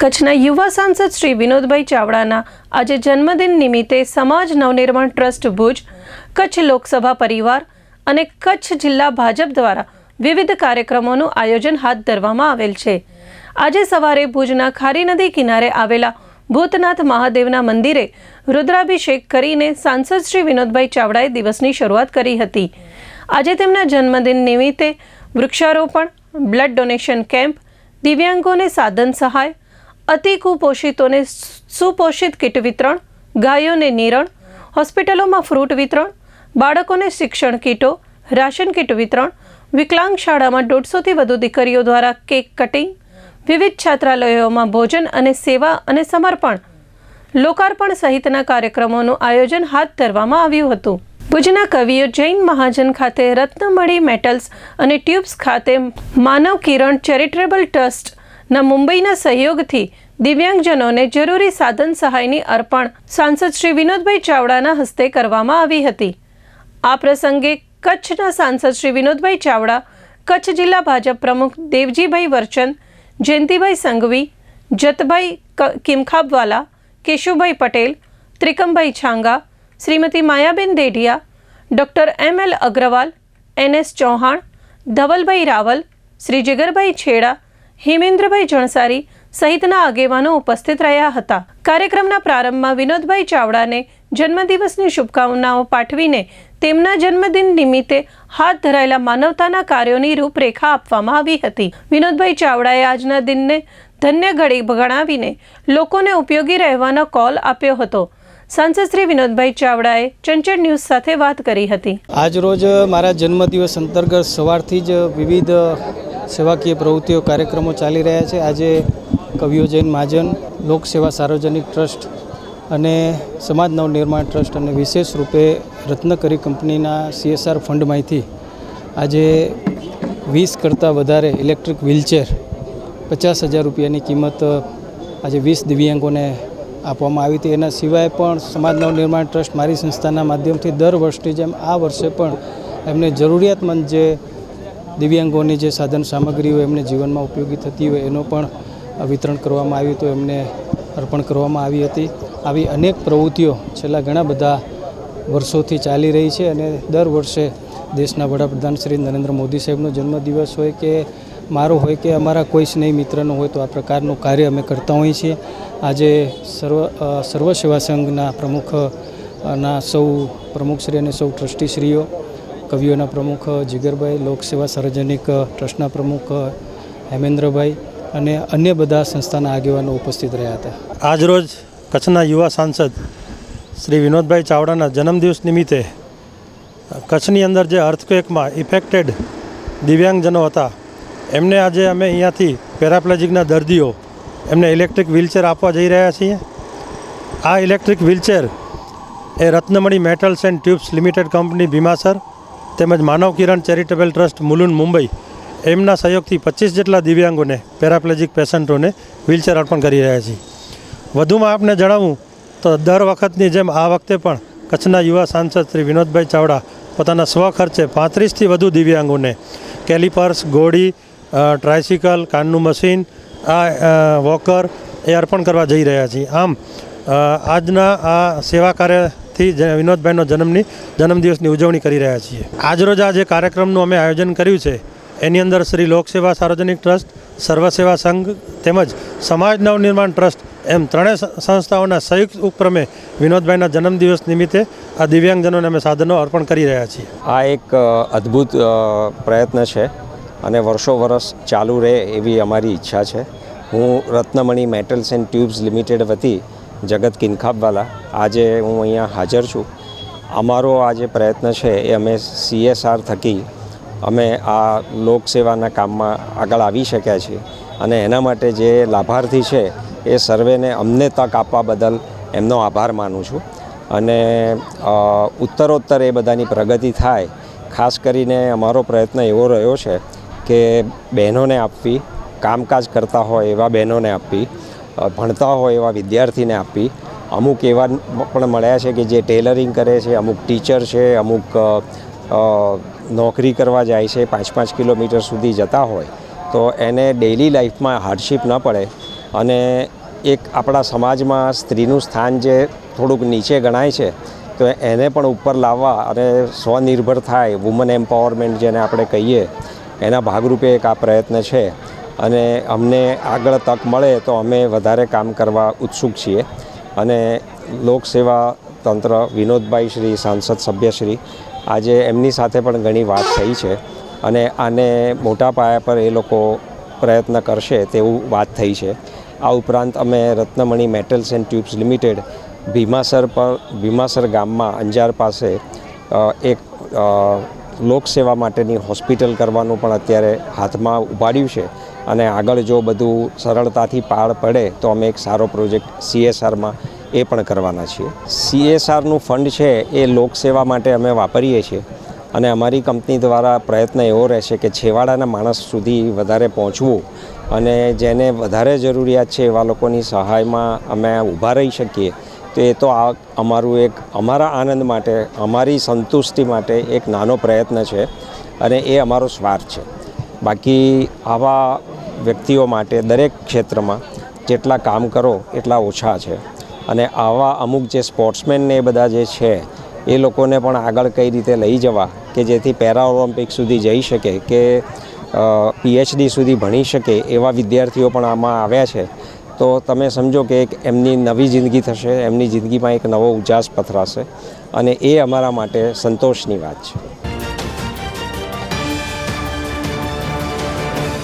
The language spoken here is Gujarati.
કચ્છના યુવા સાંસદ શ્રી વિનોદભાઈ ચાવડાના આજે જન્મદિન નિમિત્તે સમાજ નવનિર્માણ ટ્રસ્ટ ભુજ, કચ્છ લોકસભા પરિવાર અને કચ્છ જિલ્લા ભાજપ દ્વારા વિવિધ કાર્યક્રમોનું આયોજન હાથ ધરવામાં આવેલ છે। આજે સવારે ભુજના ખારી નદી કિનારે આવેલા ભૂતનાથ મહાદેવના મંદિરે રુદ્રાભિષેક કરીને સાંસદ શ્રી વિનોદભાઈ ચાવડાએ દિવસની શરૂઆત કરી હતી। આજે તેમના જન્મદિન નિમિત્તે વૃક્ષારોપણ, બ્લડ ડોનેશન કેમ્પ, દિવ્યાંગોને સાધન સહાય, અતિ કુપોષિતોને સુપોષિત કીટ વિતરણ, ગાયોને નિરણ, હોસ્પિટલોમાં ફ્રૂટ વિતરણ, બાળકોને શિક્ષણ કીટો, રાશન કીટ વિતરણ, વિકલાંગ શાળામાં 150થી વધુ દીકરીઓ દ્વારા કેક કટિંગ, વિવિધ છાત્રાલયોમાં ભોજન અને સેવા અને સમર્પણ, લોકાર્પણ સહિતના કાર્યક્રમોનું આયોજન હાથ ધરવામાં આવ્યું હતું। ભુજના કવિઓ જૈન મહાજન ખાતે રત્નમણી મેટલ્સ અને ટ્યુબ્સ ખાતે માનવ કિરણ ચેરિટેબલ ટ્રસ્ટના મુંબઈના સહયોગથી દિવ્યાંગજનોને જરૂરી સાધન સહાયની અર્પણ સાંસદ શ્રી વિનોદભાઈ ચાવડાના હસ્તે કરવામાં આવી હતી। આ પ્રસંગે કચ્છના સાંસદ શ્રી વિનોદભાઈ ચાવડા, કચ્છ જિલ્લા ભાજપ પ્રમુખ Devjibhai Varchand, Jayantibhai Sanghvi, Jatbhai Kimkhabwala, Keshubhai Patel, Trikambhai Chhanga, Shrimati Mayaben Dedhiya, doctor M.L. Agrawal, N.S. Chauhan, Dhavalbhai Raval, Shri જીગરભાઈ છેડા, હિમેન્દ્રભાઈ જણસારી સહિતના આગેવાનો ઉપસ્થિત રહ્યા હતા। કાર્યક્રમના પ્રારંભમાં વિનોદભાઈ ચાવડાને જન્મદિવસની શુભકામનાઓ પાઠવીને તેમના જન્મદિન નિમિત્તે હાથ ધરાયેલા માનવતાના કાર્યોની રૂપરેખા આપવામાં આવી હતી। વિનોદભાઈ ચાવડાએ આજના દિનને ધન્ય ઘડી ગણાવીને લોકોને ઉપયોગી રહેવાનો કોલ આપ્યો હતો। સાંસદ શ્રી વિનોદભાઈ ચાવડાએ ચંચળ ન્યૂઝ સાથે વાત કરી હતી। આજ રોજ મારા જન્મદિવસ અંતર્ગત સવારથી જ વિવિધ સેવાકીય પ્રવૃત્તિઓ કાર્યક્રમો ચાલી રહ્યા છે। આજે કવિઓ જૈન મહાજન, લોકસેવા સાર્વજનિક ટ્રસ્ટ અને સમાજ નવનિર્માણ ટ્રસ્ટ અને વિશેષ રૂપે રત્નકરી કંપનીના CSR ફંડમાંથી આજે 20 કરતાં વધારે ઇલેક્ટ્રિક વ્હીલચેર 50,000 રૂપિયાની કિંમત આજે 20 દિવ્યાંગોને આપવામાં આવી હતી। એના સિવાય પણ સમાજ નવનિર્માણ ટ્રસ્ટ મારી સંસ્થાના માધ્યમથી દર વર્ષની જેમ આ વર્ષે પણ એમને જરૂરિયાતમંદ જે દિવ્યાંગોની જે સાધન સામગ્રીઓ એમને જીવનમાં ઉપયોગી થતી હોય એનો પણ વિતરણ કરવામાં આવ્યું હતું, એમને અર્પણ કરવામાં આવી હતી। આવી અનેક પ્રવૃત્તિઓ છેલ્લા ઘણા બધા વર્ષોથી ચાલી રહી છે અને દર વર્ષે દેશના વડાપ્રધાન શ્રી નરેન્દ્ર મોદી સાહેબનો જન્મદિવસ હોય કે મારો હોય કે અમારા કોઈ સ્નેહી મિત્રનો હોય તો આ પ્રકારનું કાર્ય અમે કરતા હોઈએ છીએ। આજે સર્વ સેવા સંઘના પ્રમુખના સૌ પ્રમુખશ્રી અને સૌ ટ્રસ્ટીશ્રીઓ, કવિઓના પ્રમુખ જીગરભાઈ, લોકસેવા સાર્વજનિક ટ્રસ્ટના પ્રમુખ હેમેન્દ્રભાઈ અને અન્ય બધા સંસ્થાના આગેવાનો ઉપસ્થિત રહ્યા હતા। આજરોજ કચ્છના યુવા સાંસદ શ્રી વિનોદભાઈ ચાવડાના જન્મદિવસ નિમિત્તે કચ્છની અંદર જે અર્થક્વેકમાં ઇફેક્ટેડ દિવ્યાંગજનો હતા એમને આજે અમે અહીંયાથી પેરાપ્લેજિકના દર્દીઓ એમને ઇલેક્ટ્રિક વ્હીલચેર આપવા જઈ રહ્યા છીએ। આ ઇલેક્ટ્રિક વ્હીલચેર એ Ratnamani metals and tubes limited company Bhimasar તેમજ માનવ કિરણ ચેરિટેબલ ટ્રસ્ટ મુલુંડ મુંબઈ એમના સહયોગથી 25 જેટલા દિવ્યાંગોને પેરાપ્લેજિક પેશન્ટોને વ્હીલચેર અર્પણ કરી રહ્યા છીએ। વધુમાં આપને જણાવું તો દર વખતની જેમ આ વખતે પણ કચ્છના યુવા સાંસદ શ્રી વિનોદભાઈ ચાવડા પોતાના સ્વખર્ચે 35થી વધુ દિવ્યાંગોને કેલિપર્સ, ઘોડી, ટ્રાયસિકલ, કાનનું મશીન, વોકર એ અર્પણ કરવા જઈ રહ્યા છીએ। આમ આજના આ સેવા કાર્યથી વિનોદભાઈનો જન્મદિવસની ઉજવણી કરી રહ્યા છીએ। આજરોજ આ જે કાર્યક્રમનું અમે આયોજન કર્યું છે એની અંદર શ્રી લોકસેવા સાર્વજનિક ટ્રસ્ટ, સર્વસેવા સંઘ તેમજ સમાજ નવનિર્માણ ટ્રસ્ટ એમ ત્રણેય સંસ્થાઓના સંયુક્ત ઉપક્રમે વિનોદભાઈના જન્મદિવસ નિમિત્તે આ દિવ્યાંગજનોને અમે સાધનો અર્પણ કરી રહ્યા છીએ। આ એક અદ્ભુત પ્રયત્ન છે અને વર્ષો વર્ષ ચાલુ રહે એવી અમારી ઈચ્છા છે। હું રત્નમણી મેટલ્સ એન્ડ ટ્યુબ્સ લિમિટેડ વતી જગત કિમખાબવાલા આજે હું અહીંયા હાજર છું। અમારો આ જે પ્રયત્ન છે એ અમે CSR થકી અમે આ લોકસેવાના કામમાં આગળ આવી શક્યા છીએ અને એના માટે જે લાભાર્થી છે એ સર્વેને અમને તક આપવા બદલ એમનો આભાર માનું છું અને ઉત્તરોત્તર એ બધાની પ્રગતિ થાય, ખાસ કરીને અમારો પ્રયત્ન એવો રહ્યો છે કે બહેનોને આપવી, કામકાજ કરતા હોય એવા બહેનોને આપવી, ભણતા હોય એવા વિદ્યાર્થીને આપવી। અમુક એવા પણ મળ્યા છે કે જે ટેલરિંગ કરે છે, અમુક ટીચર છે, અમુક નોકરી કરવા જાય છે, 5-5 કિલોમીટર સુધી જતા હોય તો એને ડેઇલી લાઈફમાં હાર્ડશીપ ન પડે અને એક આપણા સમાજમાં સ્ત્રીનું સ્થાન જે થોડુંક નીચે ગણાય છે તો એને પણ ઉપર લાવવા અને સ્વનિર્ભર થાય, વુમન એમ્પાવરમેન્ટ જેને આપણે કહીએ, એના ભાગરૂપે એક આ પ્રયત્ન છે. અને અમને આગળ તક મળે તો અમે વધારે કામ કરવા ઉત્સુક છીએ. અને લોકસેવા તંત્ર વિનોદભાઈ શ્રી સાંસદ સભ્યશ્રી, આજે એમની સાથે પણ ઘણી વાત થઈ છે અને આને મોટા પાયા પર એ લોકો પ્રયત્ન કરશે તેવું વાત થઈ છે. આ ઉપરાંત અમે Ratnamani metals and tubes limited Bhimasar ગામમાં અંજાર પાસે એક લોકસેવા માટેની હોસ્પિટલ કરવાનું પણ અત્યારે હાથમાં ઉપાડ્યું છે. અને આગળ જો બધું સરળતાથી પાર પડે તો અમે એક સારો પ્રોજેક્ટ CSRમાં એ પણ કરવાના છીએ. CSRનું ફંડ છે એ લોકસેવા માટે અમે વાપરીએ છીએ અને અમારી કંપની દ્વારા પ્રયત્ન એવો રહેશે કે છેવાડાના માણસ સુધી વધારે પહોંચવું અને જેને વધારે જરૂરિયાત છે એવા લોકોની સહાયમાં અમે ઊભા રહી શકીએ. તો એ તો આ અમારા આનંદ માટે, અમારી સંતુષ્ટિ માટે એક નાનો પ્રયત્ન છે અને એ અમારો સ્વાર્થ છે. બાકી આવા વ્યક્તિઓ માટે દરેક ક્ષેત્રમાં જેટલા કામ કરો એટલા ઓછા છે. અને આવા અમુક જે સ્પોર્ટ્સમેન ને એ બધા જે છે એ લોકોને પણ આગળ કઈ રીતે લઈ જવા કે જેથી પેરા ઓલિમ્પિક સુધી જઈ શકે કે PhD સુધી ભણી શકે એવા વિદ્યાર્થીઓ પણ આમાં આવ્યા છે. તો તમે સમજો કે એક એમની નવી જિંદગી થશે, એમની જિંદગીમાં એક નવો ઉજાસ પથરાશે અને એ અમારા માટે સંતોષની વાત છે.